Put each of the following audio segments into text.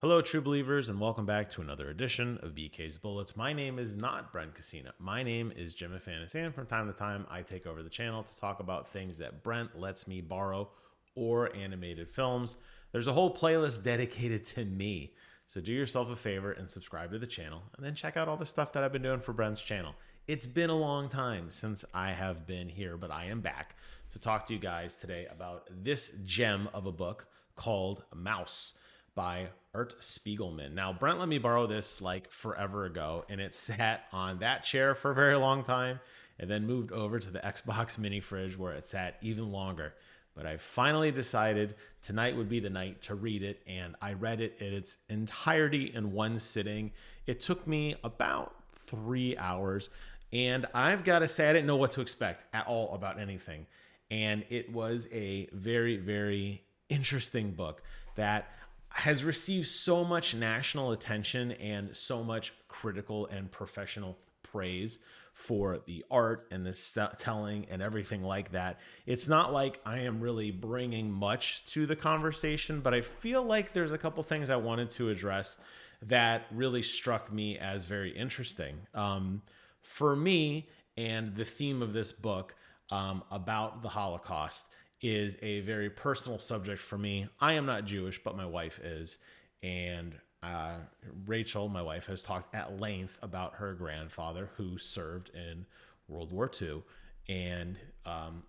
Hello, true believers, and welcome back to another edition of BK's Bullets. My name is not Brent Casina. My name is Jim Fanis, and from time to time, I take over the channel to talk about things that Brent lets me borrow or animated films. There's a whole playlist dedicated to me. So do yourself a favor and subscribe to the channel, and then check out all the stuff that I've been doing for Brent's channel. It's been a long time since I have been here, but I am back to talk to you guys today about this gem of a book called Mouse by Art Spiegelman. Now, Brent let me borrow this like forever ago, and it sat on that chair for a very long time and then moved over to the Xbox mini fridge where it sat even longer. But I finally decided tonight would be the night to read it, and I read it in its entirety in one sitting. It took me about 3 hours, and I've got to say, I didn't know what to expect at all about anything. And it was a very, very interesting book that has received so much national attention and so much critical and professional praise for the art and the telling and everything like that. It's not like I am really bringing much to the conversation, but I feel like there's a couple things I wanted to address that really struck me as very interesting. For me, and the theme of this book about the Holocaust is a very personal subject for me. I am not Jewish, but my wife is. And Rachel, my wife, has talked at length about her grandfather who served in World War II and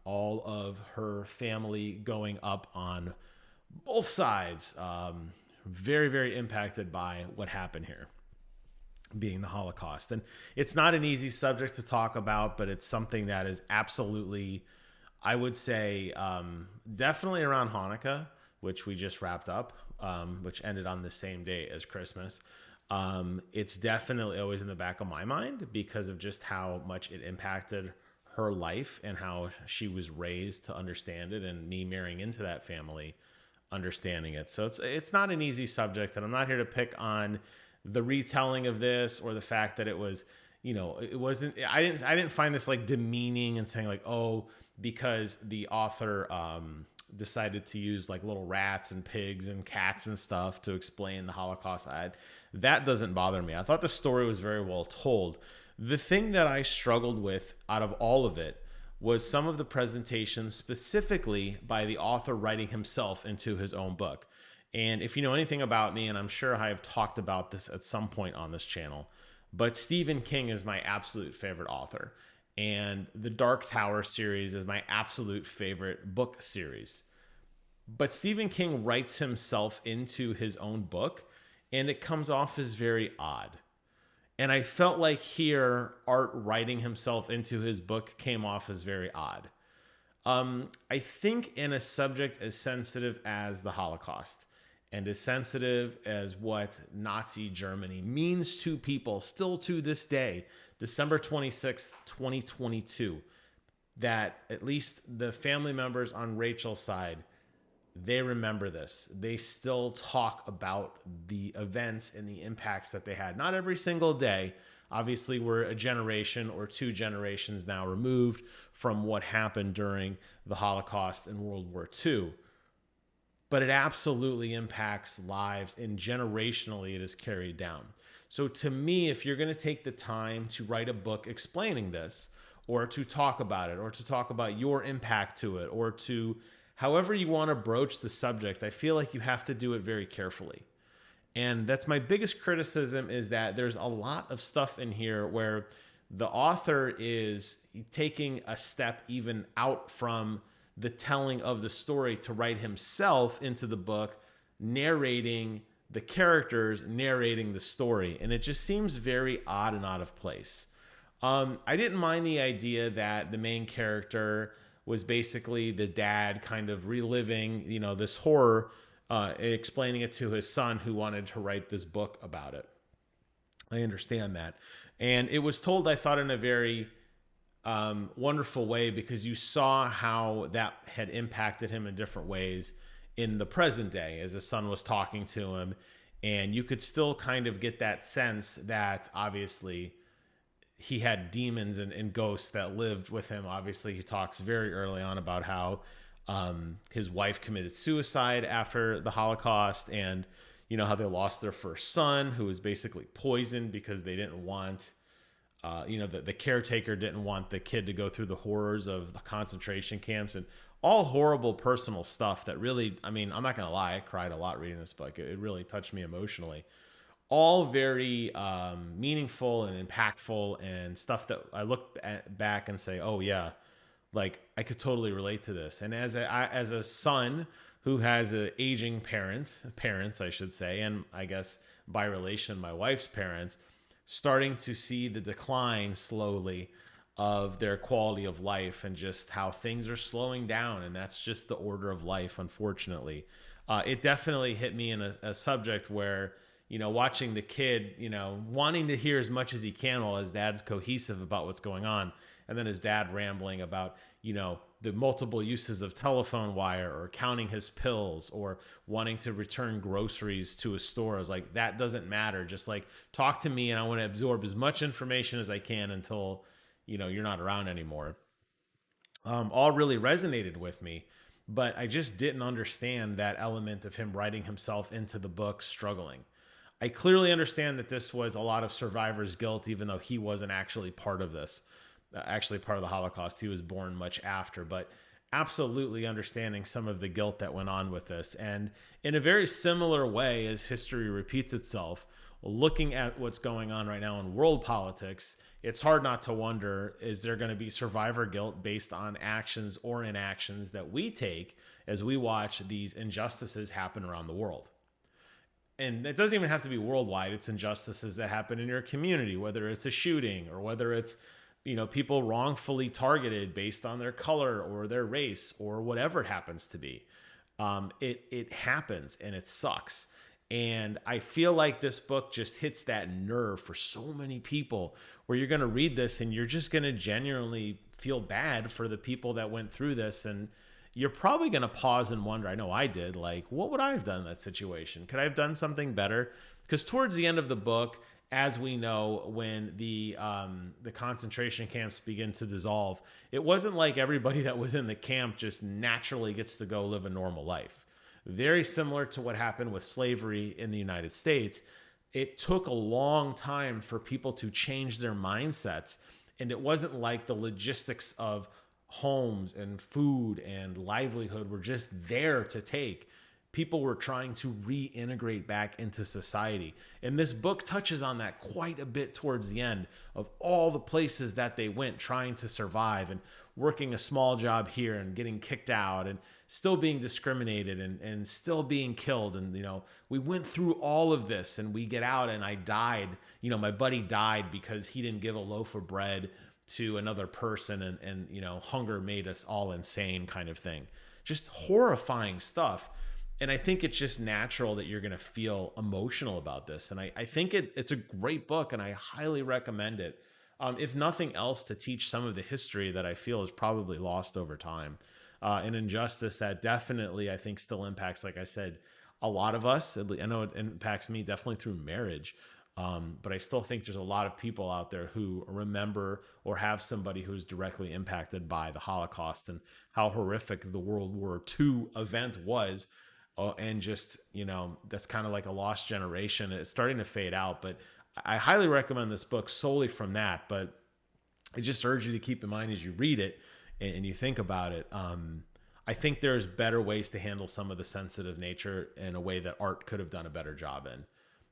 all of her family going up on both sides, very, very impacted by what happened here, being the Holocaust. And it's not an easy subject to talk about, but it's something that is absolutely, I would say, definitely around Hanukkah, which we just wrapped up, which ended on the same day as Christmas. It's definitely always in the back of my mind because of just how much it impacted her life and how she was raised to understand it, and me marrying into that family, understanding it. So it's not an easy subject, and I'm not here to pick on the retelling of this or the fact that it was, it wasn't, I didn't find this like demeaning and saying like, oh, because the author decided to use like little rats and pigs and cats and stuff to explain the Holocaust. That doesn't bother me. I thought the story was very well told. The thing that I struggled with out of all of it was some of the presentations, specifically by the author writing himself into his own book. And if you know anything about me, and I'm sure I have talked about this at some point on this channel, but Stephen King is my absolute favorite author. And the Dark Tower series is my absolute favorite book series. But Stephen King writes himself into his own book, and it comes off as very odd. And I felt like here, Art writing himself into his book came off as very odd. I think in a subject as sensitive as the Holocaust, and as sensitive as what Nazi Germany means to people still to this day, December 26th, 2022, that at least the family members on Rachel's side, they remember this. They still talk about the events and the impacts that they had. Not every single day. Obviously, we're a generation or two generations now removed from what happened during the Holocaust and World War II. But it absolutely impacts lives, and generationally it is carried down. So to me, if you're going to take the time to write a book explaining this, or to talk about it, or to talk about your impact to it, or to however you want to broach the subject, I feel like you have to do it very carefully. And that's my biggest criticism, is that there's a lot of stuff in here where the author is taking a step even out from the telling of the story to write himself into the book, narrating the characters, narrating the story. And it just seems very odd and out of place. I didn't mind the idea that the main character was basically the dad kind of reliving, this horror, explaining it to his son who wanted to write this book about it. I understand that. And it was told, I thought, in a very wonderful way, because you saw how that had impacted him in different ways in the present day as his son was talking to him. And you could still kind of get that sense that obviously he had demons and ghosts that lived with him. Obviously, he talks very early on about how his wife committed suicide after the Holocaust. And, how they lost their first son, who was basically poisoned because they didn't want, the caretaker didn't want the kid to go through the horrors of the concentration camps, and all horrible personal stuff that really, I mean, I'm not going to lie, I cried a lot reading this book. It really touched me emotionally. All very meaningful and impactful, and stuff that I look back and say, oh yeah, like I could totally relate to this. And as a son who has a aging parents, I should say, and I guess by relation, my wife's parents, starting to see the decline slowly of their quality of life, and just how things are slowing down. And that's just the order of life, unfortunately. It definitely hit me in a subject where, watching the kid, wanting to hear as much as he can while his dad's cohesive about what's going on. And then his dad rambling about, the multiple uses of telephone wire, or counting his pills, or wanting to return groceries to a store. I was like, that doesn't matter. Just like, talk to me, and I want to absorb as much information as I can until, you're not around anymore. All really resonated with me, but I just didn't understand that element of him writing himself into the book struggling. I clearly understand that this was a lot of survivor's guilt, even though he wasn't actually part of this, actually part of the Holocaust. He was born much after, but absolutely understanding some of the guilt that went on with this. And in a very similar way as history repeats itself, looking at what's going on right now in world politics, it's hard not to wonder, is there going to be survivor guilt based on actions or inactions that we take as we watch these injustices happen around the world? And it doesn't even have to be worldwide. It's injustices that happen in your community, whether it's a shooting, or whether it's, people wrongfully targeted based on their color or their race or whatever it happens to be. It happens, and it sucks. And I feel like this book just hits that nerve for so many people, where you're going to read this and you're just going to genuinely feel bad for the people that went through this. And you're probably going to pause and wonder, I know I did, like, what would I have done in that situation? Could I have done something better? Because towards the end of the book, as we know, when the concentration camps begin to dissolve, it wasn't like everybody that was in the camp just naturally gets to go live a normal life. Very similar to what happened with slavery in the United States. It took a long time for people to change their mindsets. And it wasn't like the logistics of homes and food and livelihood were just there to take. People were trying to reintegrate back into society. And this book touches on that quite a bit towards the end, of all the places that they went trying to survive, and working a small job here and getting kicked out, and still being discriminated, and still being killed. And, we went through all of this, and we get out, and I died. My buddy died because he didn't give a loaf of bread to another person, and hunger made us all insane, kind of thing. Just horrifying stuff. And I think it's just natural that you're going to feel emotional about this. And I think it's a great book, and I highly recommend it. If nothing else, to teach some of the history that I feel is probably lost over time. An injustice that definitely, I think, still impacts, like I said, a lot of us. I know it impacts me definitely through marriage. But I still think there's a lot of people out there who remember or have somebody who's directly impacted by the Holocaust, and how horrific the World War II event was. And just, that's kind of like a lost generation. It's starting to fade out, but I highly recommend this book solely from that. But I just urge you to keep in mind as you read it, and you think about it. I think there's better ways to handle some of the sensitive nature in a way that art could have done a better job in.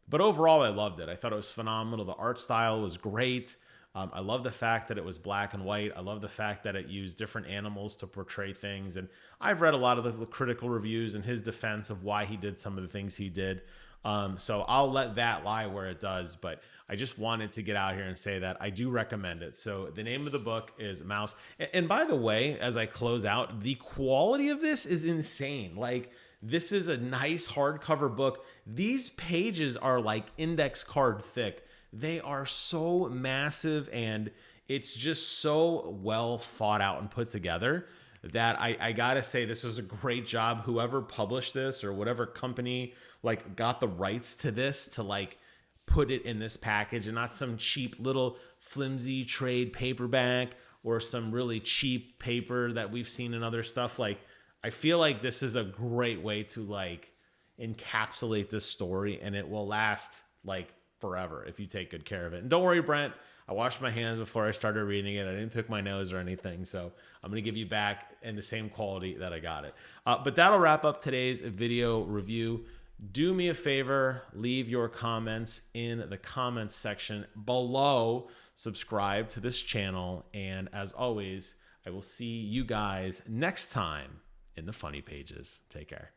But overall, I loved it. I thought it was phenomenal. The art style was great. I love the fact that it was black and white. I love the fact that it used different animals to portray things. And I've read a lot of the critical reviews in his defense of why he did some of the things he did. So I'll let that lie where it does. But I just wanted to get out here and say that I do recommend it. So the name of the book is Mouse. And by the way, as I close out, the quality of this is insane. Like, this is a nice hardcover book. These pages are like index card thick. They are so massive, and it's just so well thought out and put together that I gotta say, this was a great job. Whoever published this, or whatever company like got the rights to this, to like put it in this package, and not some cheap little flimsy trade paperback, or some really cheap paper that we've seen in other stuff. Like, I feel like this is a great way to, like, encapsulate this story, and it will last like forever if you take good care of it. And don't worry, Brent, I washed my hands before I started reading it. I didn't pick my nose or anything. So I'm going to give you back in the same quality that I got it. But that'll wrap up today's video review. Do me a favor, leave your comments in the comments section below. Subscribe to this channel. And as always, I will see you guys next time in the funny pages. Take care.